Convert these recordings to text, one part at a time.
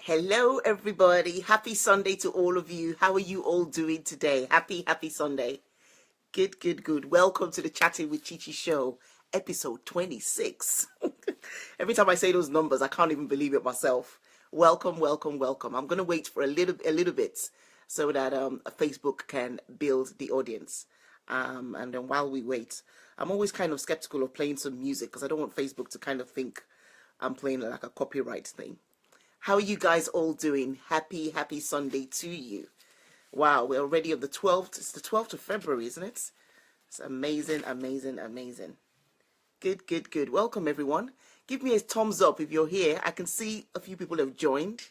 Hello, everybody. Happy Sunday to all of you. How are you all doing today? Happy Sunday. Good. Welcome to the Chatting with Chichi show, episode 26. Every time I say those numbers, I can't even believe it myself. Welcome. I'm going to wait for a little bit so that Facebook can build the audience. And then while we wait, I'm always kind of skeptical of playing some music because I don't want Facebook to kind of think I'm playing like a copyright thing. How are you guys all doing? Happy Sunday to you. Wow, we're already on the 12th. It's the 12th of February, isn't it? It's amazing. Good. Welcome, everyone. Give me a thumbs up if you're here. I can see a few people have joined.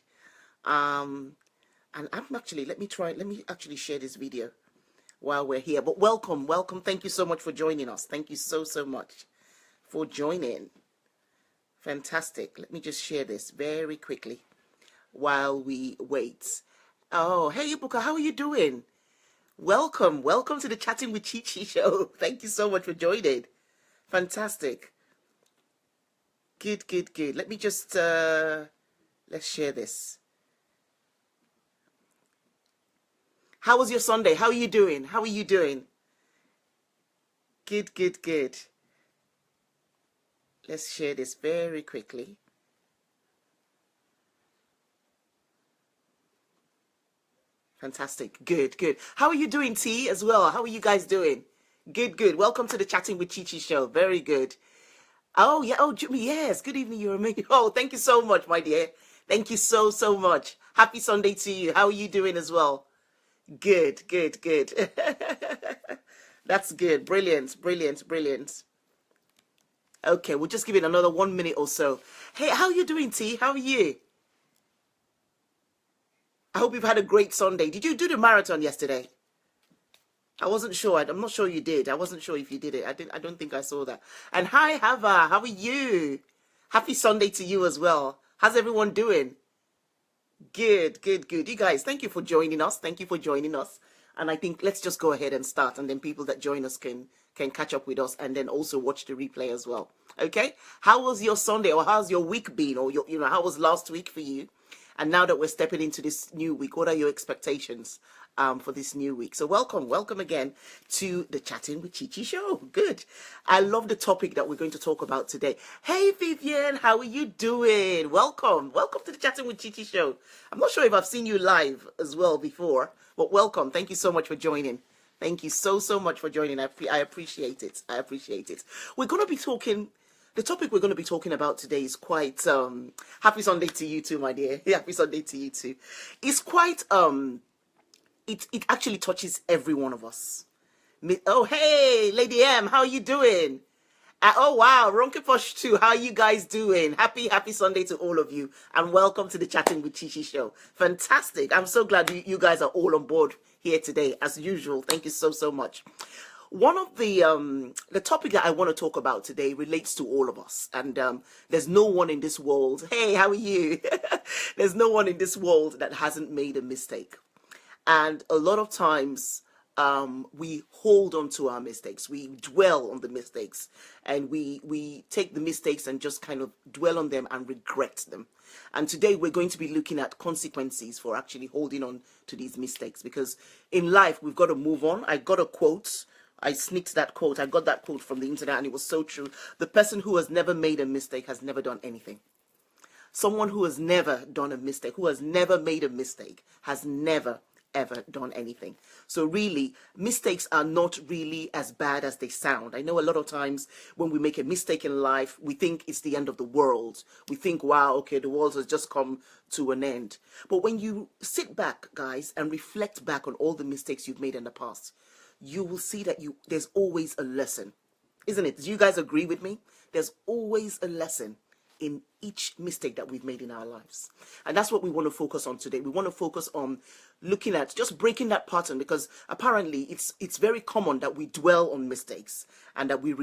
And I'm actually, let me actually share this video while we're here. But welcome. Thank you so much for joining us. Thank you so much for joining. Fantastic. Let me just share this very quickly while we wait. Oh, hey, Ibuka, how are you doing? Welcome to the Chatting with Chichi show. Thank you so much for joining. Fantastic. Good. Let me just, let's share this. How was your Sunday? How are you doing? Good. Let's share this very quickly. Fantastic. Good. How are you doing, T, as well? How are you guys doing? Good. Welcome to the Chatting with Chichi show. Very good. Oh, yeah. Oh, Jimmy, yes. Good evening. You're amazing. Oh, thank you so much, my dear. Thank you so much. Happy Sunday to you. How are you doing as well? Good. That's good. Brilliant. Okay, we'll just give it another 1 minute or so. Hey, how are you doing, T? How are you? I hope you've had a great Sunday. Did you do the marathon yesterday? I wasn't sure. I'm not sure you did. I wasn't sure if you did it. I don't think I saw that. And hi, Hava. How are you? Happy Sunday to you as well. How's everyone doing? Good. You guys, thank you for joining us. And I think let's just go ahead and start, and then people that join us can catch up with us and then also watch the replay as well. Okay? How was your Sunday, or how's your week been, or how was last week for you? And now that we're stepping into this new week, what are your expectations for this new week? So welcome again to the Chatting with Chichi show. Good. I love the topic that we're going to talk about today. Hey, Vivian, how are you doing? Welcome to the Chatting with Chichi show. I'm not sure if I've seen you live as well before, but welcome. Thank you so much for joining. Thank you so much for joining. I appreciate it. We're going to be talking... The topic we're going to be talking about today is quite, happy Sunday to you too, my dear. Happy Sunday to you too. It's quite, it actually touches every one of us. Oh, hey, Lady M, how are you doing? Oh, wow, Ronke Posh too. How are you guys doing? Happy Sunday to all of you. And welcome to the Chatting with Chichi show. Fantastic. I'm so glad you guys are all on board here today, as usual. Thank you so much. One of the topic that I want to talk about today relates to all of us, and there's no one in this world. Hey, how are you? There's no one in this world that hasn't made a mistake, and a lot of times we hold on to our mistakes. We dwell on the mistakes, and we take the mistakes and just kind of dwell on them and regret them. And today we're going to be looking at consequences for actually holding on to these mistakes, because in life we've got to move on. I got a quote. I sneaked that quote. I got that quote from the internet, and it was so true. The person who has never made a mistake has never done anything. Someone who has never done a mistake, who has never made a mistake, has never, ever done anything. So really, mistakes are not really as bad as they sound. I know a lot of times when we make a mistake in life, we think it's the end of the world. We think, wow, okay, the world has just come to an end. But when you sit back, guys, and reflect back on all the mistakes you've made in the past, you will see that there's always a lesson, isn't it? Do you guys agree with me? There's always a lesson in each mistake that we've made in our lives. And that's what we want to focus on today. We want to focus on looking at just breaking that pattern, because apparently it's very common that we dwell on mistakes and that we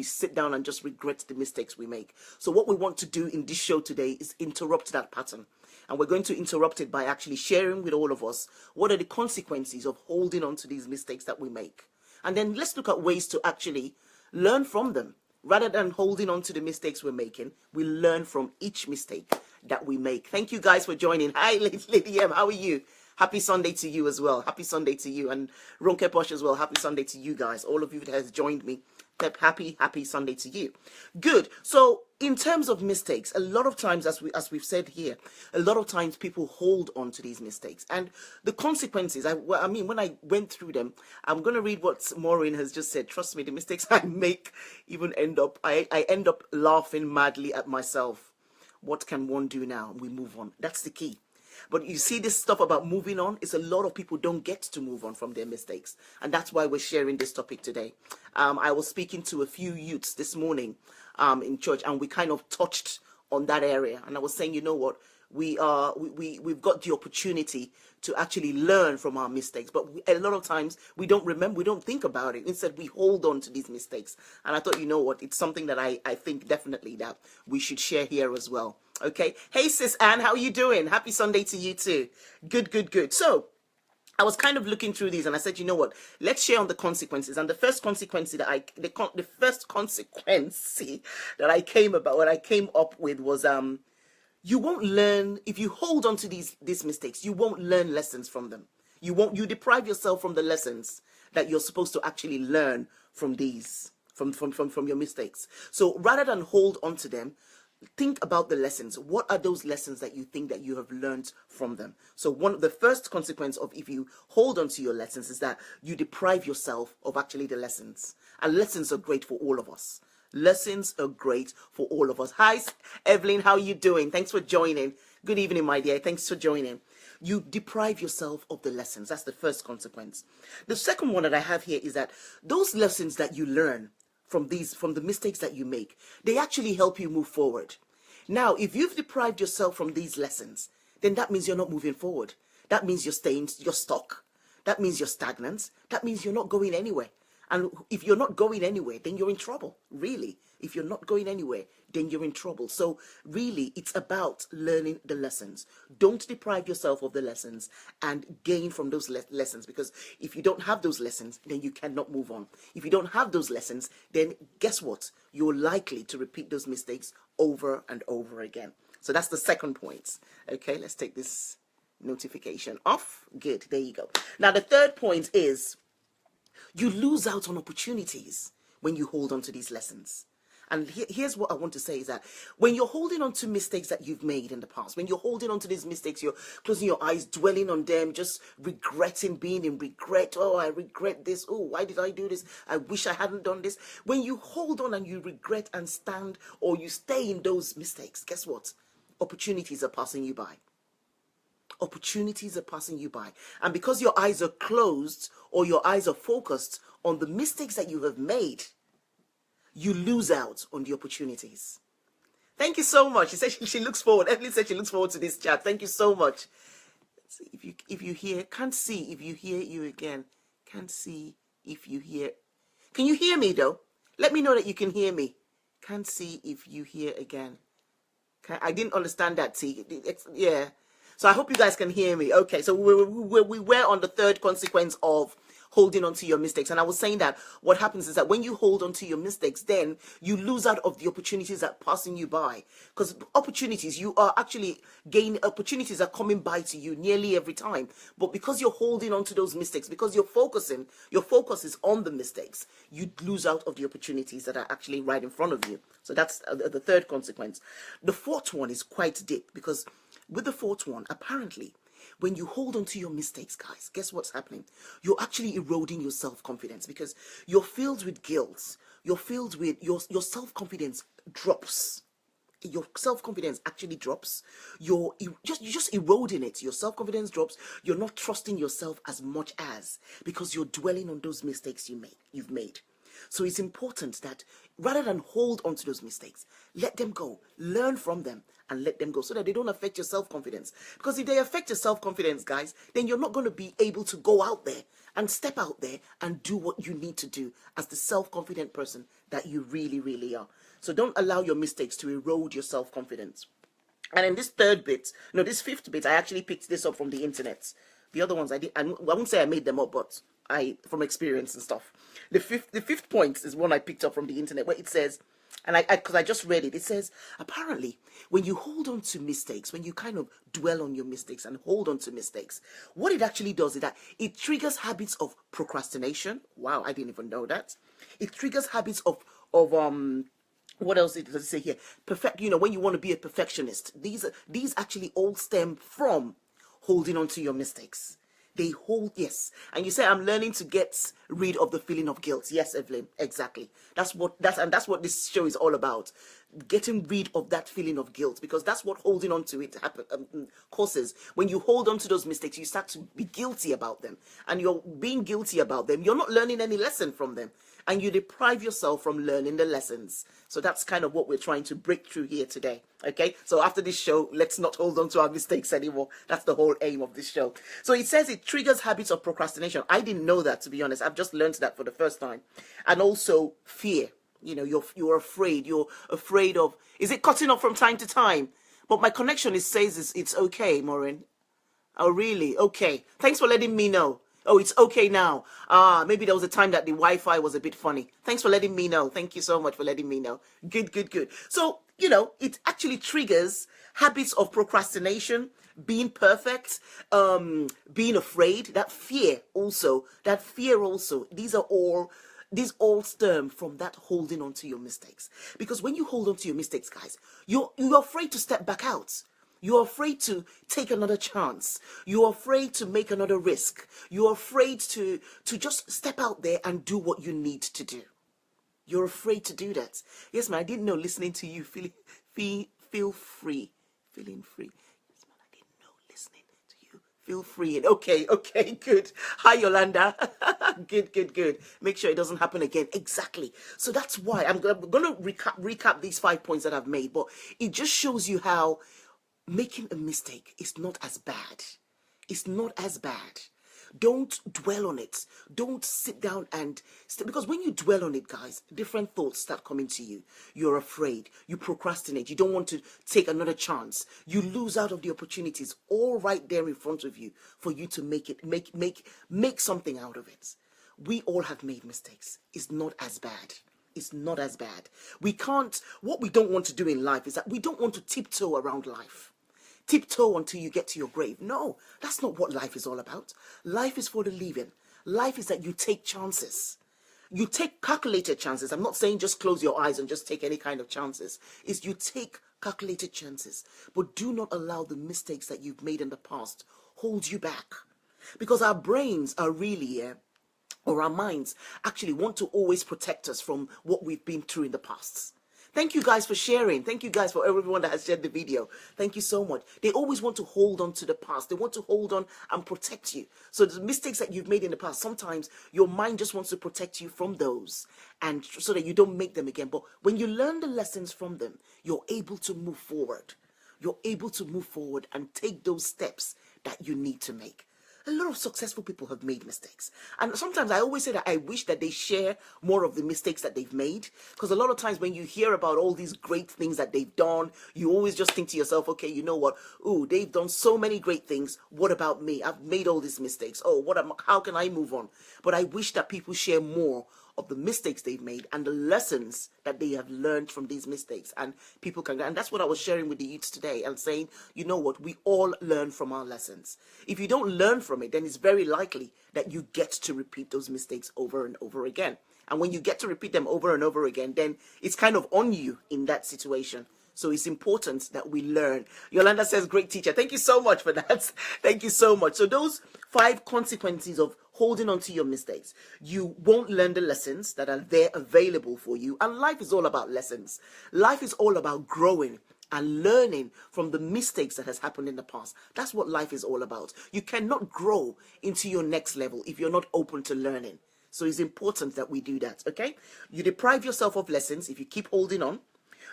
sit down and just regret the mistakes we make. So what we want to do in this show today is interrupt that pattern. And we're going to interrupt it by actually sharing with all of us what are the consequences of holding on to these mistakes that we make. And then let's look at ways to actually learn from them. Rather than holding on to the mistakes we're making, we learn from each mistake that we make. Thank you guys for joining. Hi, Lady M, how are you? Happy Sunday to you as well. Happy Sunday to you. And Ronke Posh as well. Happy Sunday to you guys. All of you that has joined me. Happy Sunday to you. Good. So in terms of mistakes, a lot of times, as we've said here, a lot of times people hold on to these mistakes and the consequences. I mean, when I went through them, I'm going to read what Maureen has just said. Trust me, the mistakes I make even I end up laughing madly at myself. What can one do now? We move on. That's the key. But you see this stuff about moving on, is a lot of people don't get to move on from their mistakes. And that's why we're sharing this topic today. I was speaking to a few youths this morning in church, and we kind of touched on that area. And I was saying, you know what? We've got the opportunity to actually learn from our mistakes, but a lot of times we don't remember, we don't think about it. Instead, we hold on to these mistakes. And I thought, you know what, it's something that I think definitely that we should share here as well. Okay. Hey, Sis Anne, how are you doing? Happy Sunday to you too. Good. So I was kind of looking through these and I said, you know what, let's share on the consequences. And the first consequence that I came up with was, you won't learn if you hold on to these mistakes. You won't learn lessons from them. You deprive yourself from the lessons that you're supposed to actually learn from these, from your mistakes. So rather than hold on to them, think about the lessons. What are those lessons that you think that you have learned from them? So the first consequence of if you hold on to your lessons is that you deprive yourself of actually the lessons. And lessons are great for all of us. Lessons are great for all of us. Hi, Evelyn, how are you doing? Thanks for joining. Good evening, my dear. Thanks for joining. You deprive yourself of the lessons. That's the first consequence. The second one that I have here is that those lessons that you learn from the mistakes that you make, they actually help you move forward. Now, if you've deprived yourself from these lessons, then that means you're not moving forward. That means you're stuck. That means you're stagnant. That means you're not going anywhere. And if you're not going anywhere, then you're in trouble, really. If you're not going anywhere, then you're in trouble. So really, it's about learning the lessons. Don't deprive yourself of the lessons and gain from those lessons, because if you don't have those lessons, then you cannot move on. If you don't have those lessons, then guess what? You're likely to repeat those mistakes over and over again. So that's the second point. Okay, let's take this notification off. Good, there you go. Now, the third point is, you lose out on opportunities when you hold on to these lessons. And here's what I want to say is that when you're holding on to mistakes that you've made in the past, when you're holding on to these mistakes, you're closing your eyes, dwelling on them, just regretting, being in regret. Oh, I regret this. Oh, why did I do this? I wish I hadn't done this. When you hold on and you regret and stand, or you stay in those mistakes, guess what? Opportunities are passing you by. Opportunities are passing you by. And because your eyes are closed or your eyes are focused on the mistakes that you have made, you lose out on the opportunities. Thank you so much. She said she looks forward. Evelyn said she looks forward to this chat. Thank you so much. Let's see if you hear, can't see if you hear you again. Can't see if you hear. Can you hear me though? Let me know that you can hear me. Can't see if you hear again. I didn't understand that, T. Yeah. So I hope you guys can hear me. Okay, so we were on the third consequence of holding on to your mistakes. And I was saying that what happens is that when you hold on to your mistakes, then you lose out of the opportunities that are passing you by. Because opportunities, you are actually gaining, opportunities are coming by to you nearly every time. But because you're holding on to those mistakes, because your focus is on the mistakes, you lose out of the opportunities that are actually right in front of you. So that's the third consequence. The fourth one is quite deep, because with the fourth one, apparently, when you hold on to your mistakes, guys, guess what's happening? You're actually eroding your self-confidence, because you're filled with guilt. You're filled with your self-confidence drops. Your self-confidence actually drops. You're just eroding it. Your self-confidence drops. You're not trusting yourself as much as, because you're dwelling on those mistakes you've made. So it's important that rather than hold on to those mistakes, let them go, learn from them, and let them go, so that they don't affect your self-confidence. Because if they affect your self-confidence, guys, then you're not going to be able to go out there and step out there and do what you need to do as the self-confident person that you really, really are. So don't allow your mistakes to erode your self-confidence. And in this this fifth bit, I actually picked this up from the internet. The other ones I won't say I made them up, but from experience and stuff. The fifth point is one I picked up from the internet, where it says, And because I just read it, it says, apparently, when you hold on to mistakes, when you kind of dwell on your mistakes and hold on to mistakes, what it actually does is that it triggers habits of procrastination. Wow, I didn't even know that. It triggers habits of what else does it say here? When you want to be a perfectionist. These actually all stem from holding on to your mistakes. They hold, yes. And you say, I'm learning to get rid of the feeling of guilt. Yes, Evelyn, exactly. That's what this show is all about. Getting rid of that feeling of guilt, because that's what holding on to it causes. When you hold on to those mistakes, you start to be guilty about them. And you're being guilty about them. You're not learning any lesson from them. And you deprive yourself from learning the lessons. So that's kind of what we're trying to break through here today. Okay, so after this show, let's not hold on to our mistakes anymore. That's the whole aim of this show. So it says it triggers habits of procrastination. I didn't know that, to be honest. I've just learned that for the first time. And also fear. You're afraid. You're afraid of, is it cutting off from time to time? But my connection says it's okay, Maureen. Oh, really? Okay. Thanks for letting me know. Oh, it's okay now. Maybe there was a time that the Wi-Fi was a bit funny. Thanks for letting me know. Thank you so much for letting me know. Good. So, it actually triggers habits of procrastination, being perfect, being afraid, that fear also. These all stem from that holding on to your mistakes. Because when you hold on to your mistakes, guys, you're afraid to step back out. You're afraid to take another chance. You're afraid to make another risk. You're afraid to just step out there and do what you need to do. You're afraid to do that. Yes, man, I didn't know listening to you feeling free. Yes, man, I didn't know listening to you. Feel free. Okay, good. Hi, Yolanda. Good. Make sure it doesn't happen again. Exactly. So that's why I'm going to recap these 5 points that I've made. But it just shows you how making a mistake is not as bad. It's not as bad. Don't dwell on it. Don't sit down because when you dwell on it, guys, different thoughts start coming to you. You're afraid. You procrastinate. You don't want to take another chance. You lose out of the opportunities all right there in front of you for you to make something out of it. We all have made mistakes. It's not as bad. It's not as bad. What we don't want to do in life is that we don't want to tiptoe around life. Tiptoe until you get to your grave. No, that's not what life is all about. Life is for the living. Life is that you take chances. You take calculated chances. I'm not saying just close your eyes and just take any kind of chances. It's you take calculated chances. But do not allow the mistakes that you've made in the past hold you back. Because our brains are really, or our minds actually want to always protect us from what we've been through in the past. Thank you guys for sharing. Thank you guys for everyone that has shared the video. Thank you so much. They always want to hold on to the past. They want to hold on and protect you. So the mistakes that you've made in the past, sometimes your mind just wants to protect you from those and so that you don't make them again. But when you learn the lessons from them, you're able to move forward. You're able to move forward and take those steps that you need to make. A lot of successful people have made mistakes. And sometimes I always say that I wish that they share more of the mistakes that they've made. Because a lot of times when you hear about all these great things that they've done, you always just think to yourself, okay, you know what? Ooh, they've done so many great things. What about me? I've made all these mistakes. Oh, how can I move on? But I wish that people share more of the mistakes they've made and the lessons that they have learned from these mistakes, and people can, and that's what I was sharing with the youths today and saying, you know what, we all learn from our lessons. If you don't learn from it, then it's very likely that you get to repeat those mistakes over and over again. And when you get to repeat them over and over again, then it's kind of on you in that situation. So it's important that we learn. Yolanda says, great teacher. Thank you so much for that. Thank you so much. So those 5 consequences of holding on to your mistakes. You won't learn the lessons that are there available for you. And life is all about lessons. Life is all about growing and learning from the mistakes that has happened in the past. That's what life is all about. You cannot grow into your next level if you're not open to learning. So it's important that we do that, okay? You deprive yourself of lessons if you keep holding on.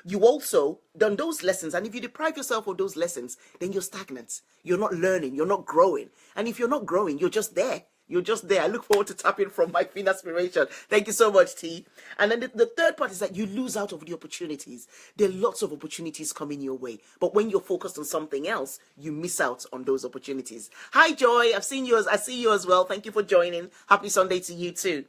You also done those lessons, and if you deprive yourself of those lessons, then you're stagnant. You're not learning. You're not growing. And if you're not growing, you're just there. You're just there. I look forward to tapping from my fin aspiration. Thank you so much, T. And then the third part is that you lose out of the opportunities. There are lots of opportunities coming your way. But when you're focused on something else, you miss out on those opportunities. Hi, Joy. I see you as well. Thank you for joining. Happy Sunday to you too.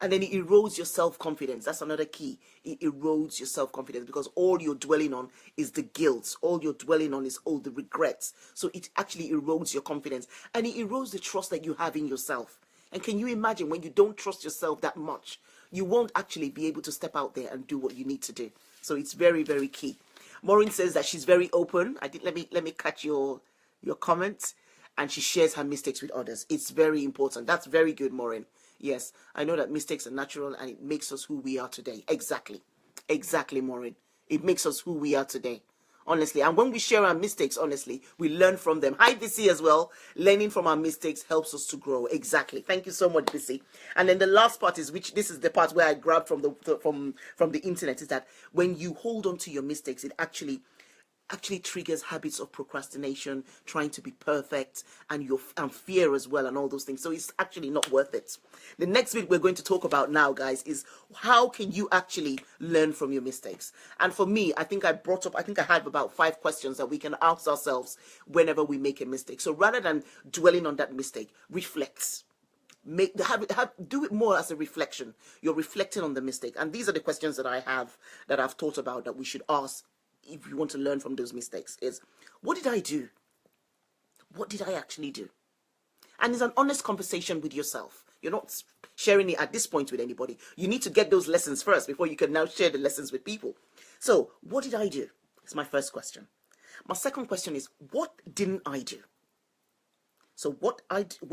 And then it erodes your self-confidence. That's another key. It erodes your self-confidence because all you're dwelling on is the guilt. All you're dwelling on is all the regrets. So it actually erodes your confidence. And it erodes the trust that you have in yourself. And can you imagine when you don't trust yourself that much, you won't actually be able to step out there and do what you need to do. So it's very, very key. Maureen says that she's very open. Let me catch your comments. And she shares her mistakes with others. It's very important. That's very good, Maureen. Yes, I know that mistakes are natural and it makes us who we are today. Exactly. Exactly, Maureen. It makes us who we are today. Honestly. And when we share our mistakes, honestly, we learn from them. Hi, Bissy, as well. Learning from our mistakes helps us to grow. Exactly. Thank you so much, Bissy. And then the last part is, which this is the part where I grabbed from the internet, is that when you hold on to your mistakes, it actually triggers habits of procrastination, trying to be perfect, and fear as well, and all those things. So it's actually not worth it. The next bit we're going to talk about now, guys, is how can you actually learn from your mistakes? And for me, I think I had about 5 questions that we can ask ourselves whenever we make a mistake. So rather than dwelling on that mistake, reflect. Do it more as a reflection. You're reflecting on the mistake. And these are the questions that I've thought about that we should ask if you want to learn from those mistakes. Is, what did I do? What did I actually do? And it's an honest conversation with yourself. You're not sharing it at this point with anybody. You need to get those lessons first before you can now share the lessons with people. So, what did I do? It's my first question. My second question is, what didn't I do? So what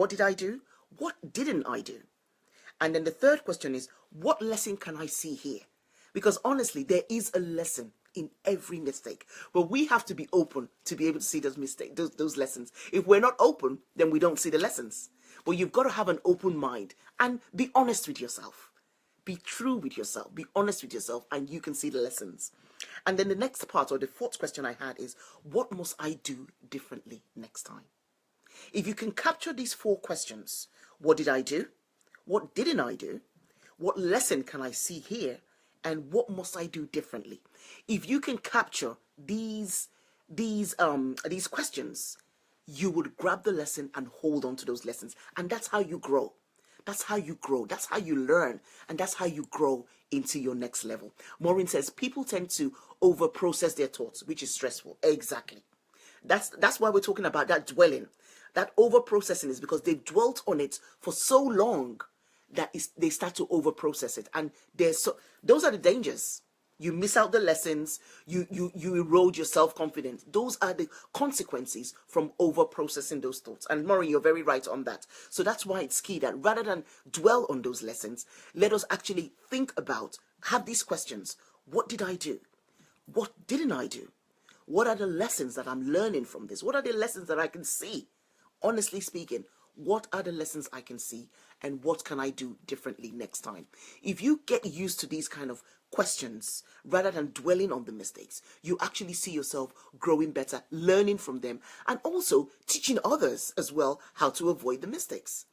did I do? What didn't I do? And then the third question is, what lesson can I see here? Because honestly, there is a lesson in every mistake, but we have to be open to be able to see those lessons. If we're not open, then we don't see the lessons. But you've got to have an open mind and be honest with yourself. Be true with yourself. Be honest with yourself, and you can see the lessons. And then the next part, or the fourth question I had, is, what must I do differently next time? If you can capture these 4 questions, what did I do? What didn't I do? What lesson can I see here? And what must I do differently? If you can capture these questions, you would grab the lesson and hold on to those lessons. And that's how you grow. That's how you grow. That's how you learn. And that's how you grow into your next level. Maureen says, people tend to over-process their thoughts, which is stressful. Exactly. That's why we're talking about that dwelling. That over-processing is because they've dwelt on it for so long that they start to over-process it. And those are the dangers. You miss out the lessons, you erode your self-confidence. Those are the consequences from over-processing those thoughts. And Maureen, you're very right on that. So that's why it's key that rather than dwell on those lessons, let us actually think about, have these questions. What did I do? What didn't I do? What are the lessons that I'm learning from this? What are the lessons that I can see? Honestly speaking, what are the lessons I can see, and what can I do differently next time? If you get used to these kind of questions, rather than dwelling on the mistakes, you actually see yourself growing better, learning from them, and also teaching others as well how to avoid the mistakes.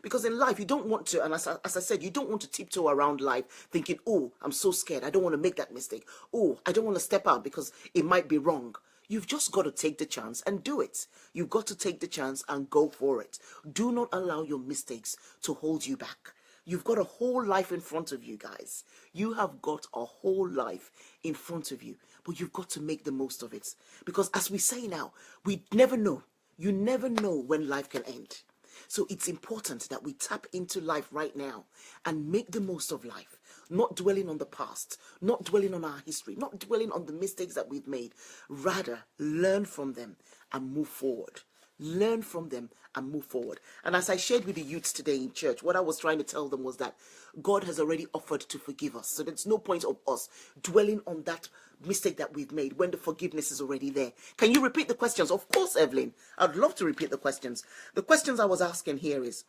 Because in life, you don't want to, and as I said, you don't want to tiptoe around life thinking, oh, I'm so scared, I don't want to make that mistake. Oh, I don't want to step out because it might be wrong. You've just got to take the chance and do it. You've got to take the chance and go for it. Do not allow your mistakes to hold you back. You've got a whole life in front of you, guys. You have got a whole life in front of you, but you've got to make the most of it. Because as we say now, we never know. You never know when life can end. So it's important that we tap into life right now and make the most of life. Not dwelling on the past, not dwelling on our history, not dwelling on the mistakes that we've made. Rather, learn from them and move forward. Learn from them and move forward. And as I shared with the youths today in church, what I was trying to tell them was that God has already offered to forgive us. So there's no point of us dwelling on that mistake that we've made when the forgiveness is already there. Can you repeat the questions? Of course, Evelyn. I'd love to repeat the questions. The questions I was asking here is,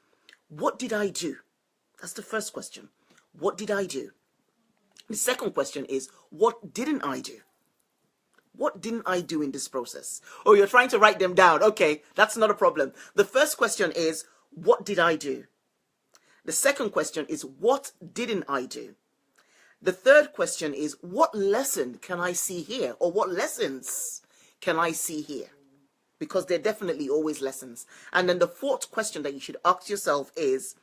what did I do? That's the first question. What did I do? The second question is, what didn't I do? What didn't I do in this process? Oh, you're trying to write them down. Okay, that's not a problem. The first question is, what did I do? The second question is, what didn't I do? The third question is, what lesson can I see here? Or what lessons can I see here? Because they're definitely always lessons. And then the fourth question that you should ask yourself is,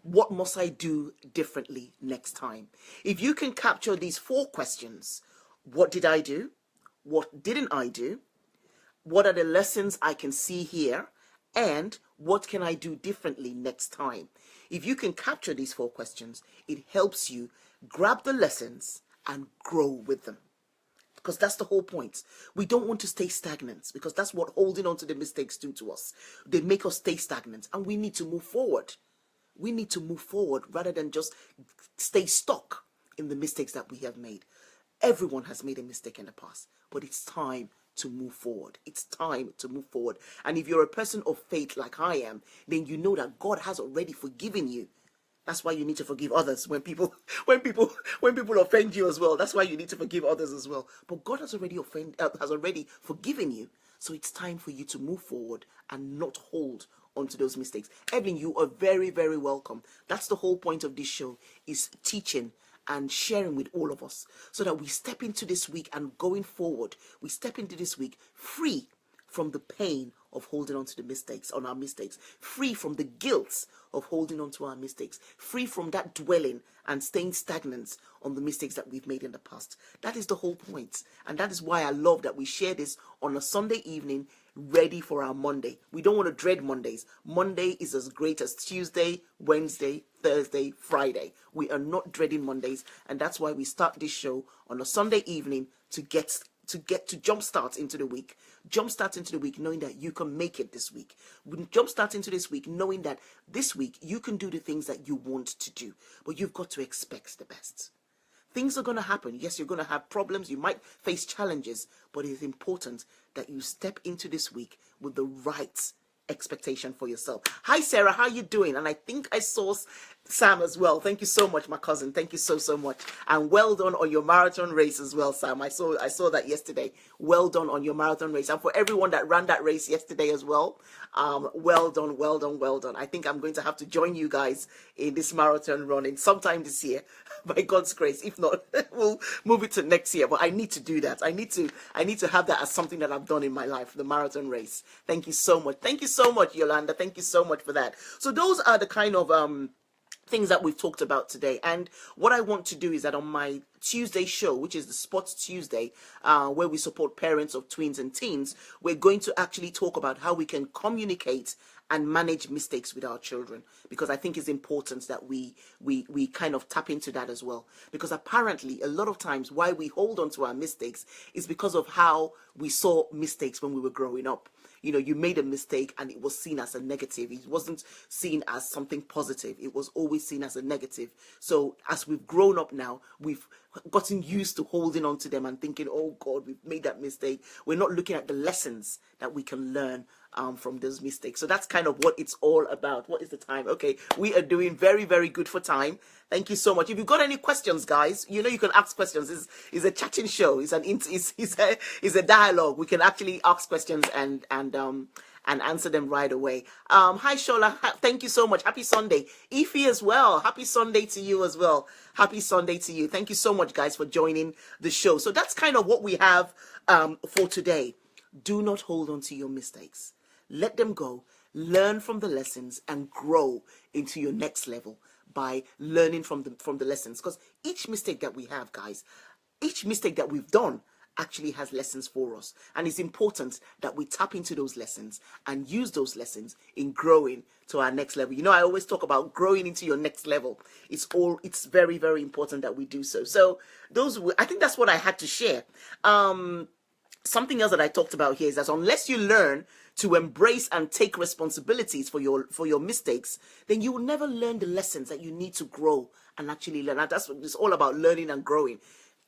what must I do differently next time? If you can capture these 4 questions, what did I do? What didn't I do? What are the lessons I can see here? And what can I do differently next time? If you can capture these 4 questions, it helps you grab the lessons and grow with them. Because that's the whole point. We don't want to stay stagnant, because that's what holding on to the mistakes do to us. They make us stay stagnant, and we need to move forward. We need to move forward rather than just stay stuck in the mistakes that we have made. Everyone has made a mistake in the past, but it's time to move forward. It's time to move forward. And if you're a person of faith like I am, then you know that God has already forgiven you. That's why you need to forgive others when people offend you as well. That's why you need to forgive others as well. But God has already forgiven you. So it's time for you to move forward and not hold onto those mistakes. Evelyn, you are very, very welcome. That's the whole point of this show, is teaching and sharing with all of us, so that we step into this week, and going forward, we step into this week free from the pain of holding on to the mistakes, on our mistakes, free from the guilt of holding on to our mistakes, free from that dwelling and staying stagnant on the mistakes that we've made in the past. That is the whole point. And that is why I love that we share this on a Sunday evening, ready for our Monday. We don't want to dread Mondays. Monday is as great as Tuesday, Wednesday, Thursday, Friday. We are not dreading Mondays, and that's why we start this show on a Sunday evening to jumpstart into the week. Jumpstart into the week knowing that you can make it this week. Jumpstart into this week knowing that this week you can do the things that you want to do, but you've got to expect the best. Things are going to happen. Yes, you're going to have problems. You might face challenges, but it's important that you step into this week with the right expectation for yourself. Hi, Sarah. How you doing? And I think I saw Sam as well. Thank you so much, my cousin. Thank you so much. And well done on your marathon race as well, Sam. I saw that yesterday. Well done on your marathon race. And for everyone that ran that race yesterday as well, well done, well done, well done. I think I'm going to have to join you guys in this marathon running sometime this year, by God's grace. If not, we'll move it to next year. But I need to do that. I need to have that as something that I've done in my life, the marathon race. Thank you so much. Thank you so much, Yolanda. Thank you so much for that. So those are the kind of things that we've talked about today. And what I want to do is that on my Tuesday show, which is the Sports Tuesday, where we support parents of twins and teens, we're going to actually talk about how we can communicate and manage mistakes with our children, because I think it's important that we kind of tap into that as well. Because apparently a lot of times why we hold on to our mistakes is because of how we saw mistakes when we were growing up. You know, you made a mistake and it was seen as a negative. It wasn't seen as something positive. It was always seen as a negative. So as we've grown up now, we've gotten used to holding on to them and thinking, oh God, we've made that mistake. We're not looking at the lessons that we can learn from those mistakes. So that's kind of what it's all about. What is the time? Okay, we are doing very, very good for time. Thank you so much. If you've got any questions, guys, you know you can ask questions. It's a chatting show. It's a dialogue. We can actually ask questions and answer them right away. Hi Shola, thank you so much. Happy Sunday. Ify as well. Happy Sunday to you as well. Happy Sunday to you. Thank you so much, guys, for joining the show. So that's kind of what we have for today. Do not hold on to your mistakes. Let them go. Learn from the lessons and grow into your next level by learning from the lessons. Because each mistake that we have, guys, each mistake that we've done actually has lessons for us. And it's important that we tap into those lessons and use those lessons in growing to our next level. You know, I always talk about growing into your next level. It's very, very important that we do so. So I think that's what I had to share. Something else that I talked about here is that unless you learn to embrace and take responsibilities for your mistakes, then you will never learn the lessons that you need to grow and actually learn. And that's what it's all about, learning and growing.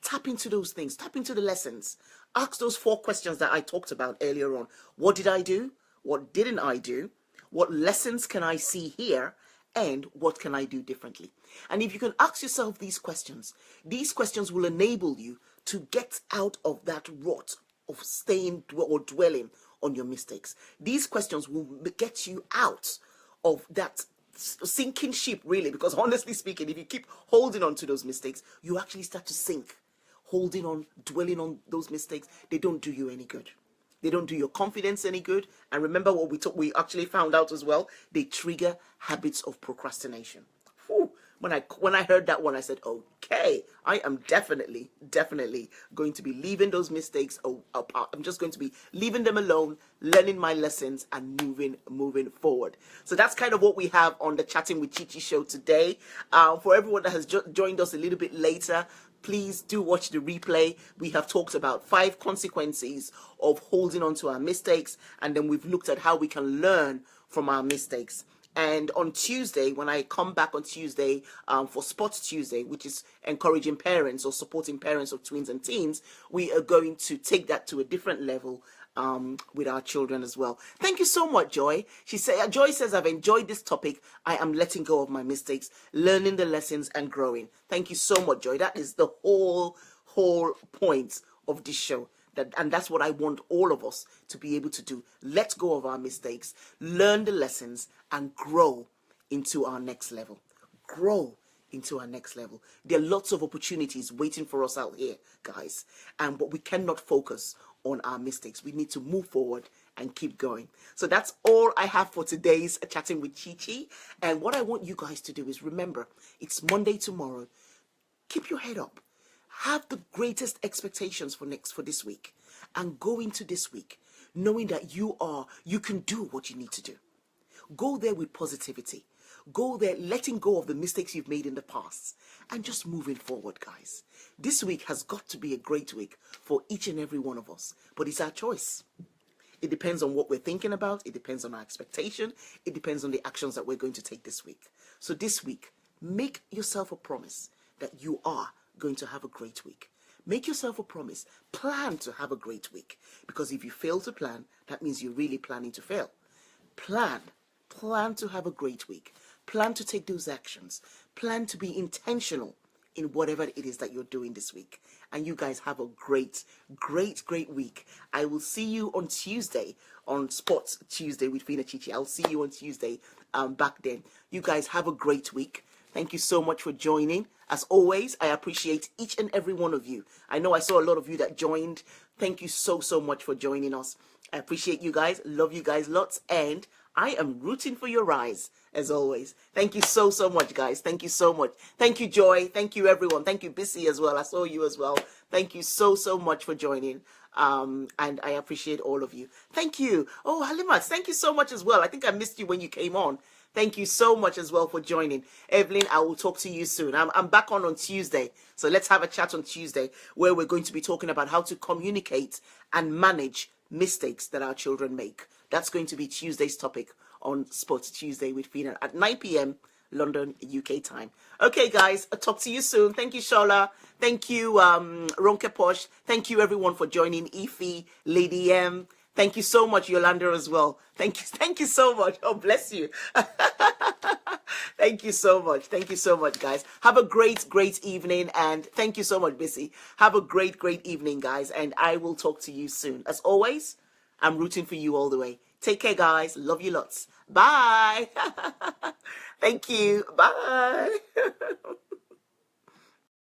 Tap into those things. Tap into the lessons. Ask those 4 questions that I talked about earlier on. What did I do? What didn't I do? What lessons can I see here? And what can I do differently? And if you can ask yourself these questions will enable you to get out of that rut of staying or dwelling on your mistakes. These questions will get you out of that sinking ship, really, because honestly speaking, if you keep holding on to those mistakes, you actually start to sink. Holding on, dwelling on those mistakes, they don't do you any good. They don't do your confidence any good. And remember what we actually found out as well, they trigger habits of procrastination. When I heard that one, I said, okay, I am definitely going to be leaving those mistakes apart. I'm just going to be leaving them alone, learning my lessons, and moving forward. So that's kind of what we have on the Chatting with Chichi show today. For everyone that has joined us a little bit later, please do watch the replay. We have talked about 5 consequences of holding on to our mistakes, and then we've looked at how we can learn from our mistakes. And on Tuesday, when I come back on Tuesday for Sports Tuesday, which is encouraging parents or supporting parents of twins and teens, we are going to take that to a different level with our children as well. Thank you so much, Joy. Joy says, I've enjoyed this topic. I am letting go of my mistakes, learning the lessons and growing. Thank you so much, Joy. That is the whole point of this show. And that's what I want all of us to be able to do. Let go of our mistakes, learn the lessons, and grow into our next level. Grow into our next level. There are lots of opportunities waiting for us out here, guys. But we cannot focus on our mistakes. We need to move forward and keep going. So that's all I have for today's Chatting with Chichi. And what I want you guys to do is remember, it's Monday tomorrow. Keep your head up. Have the greatest expectations for this week, and go into this week knowing that you can do what you need to do. Go there with positivity. Go there letting go of the mistakes you've made in the past and just moving forward, guys. This week has got to be a great week for each and every one of us, but it's our choice. It depends on what we're thinking about. It depends on our expectation. It depends on the actions that we're going to take this week. So this week, make yourself a promise that you are going to have a great week. Make yourself a promise. Plan to have a great week. Because if you fail to plan, that means you're really planning to fail. Plan to have a great week. Plan to take those actions. Plan to be intentional in whatever it is that you're doing this week. And you guys have a great week. I will see you on Tuesday, on Sports Tuesday with Fina Chichi. I'll see you on Tuesday back then. You guys have a great week. Thank you so much for joining. As always, I appreciate each and every one of you. I know I saw a lot of you that joined. Thank you so much for joining us. I appreciate you guys. Love you guys lots. And I am rooting for your rise, as always. Thank you so much, guys. Thank you so much. Thank you, Joy. Thank you, everyone. Thank you, Bissy, as well. I saw you as well. Thank you so much for joining. And I appreciate all of you. Thank you. Oh, Halimat, thank you so much as well. I think I missed you when you came on. Thank you so much as well for joining. Evelyn, I will talk to you soon. I'm back on Tuesday. So let's have a chat on Tuesday where we're going to be talking about how to communicate and manage mistakes that our children make. That's going to be Tuesday's topic on Sports Tuesday with Fina at 9 p.m. London, UK time. Okay, guys, I'll talk to you soon. Thank you, Shola. Thank you, Ronke Posh. Thank you, everyone, for joining. Ify, Lady M. Thank you so much, Yolanda, as well. Thank you so much. Oh, bless you. Thank you so much. Thank you so much, guys. Have a great evening, and thank you so much, Bissy. Have a great evening, guys, and I will talk to you soon. As always, I'm rooting for you all the way. Take care, guys. Love you lots. Bye. Thank you. Bye.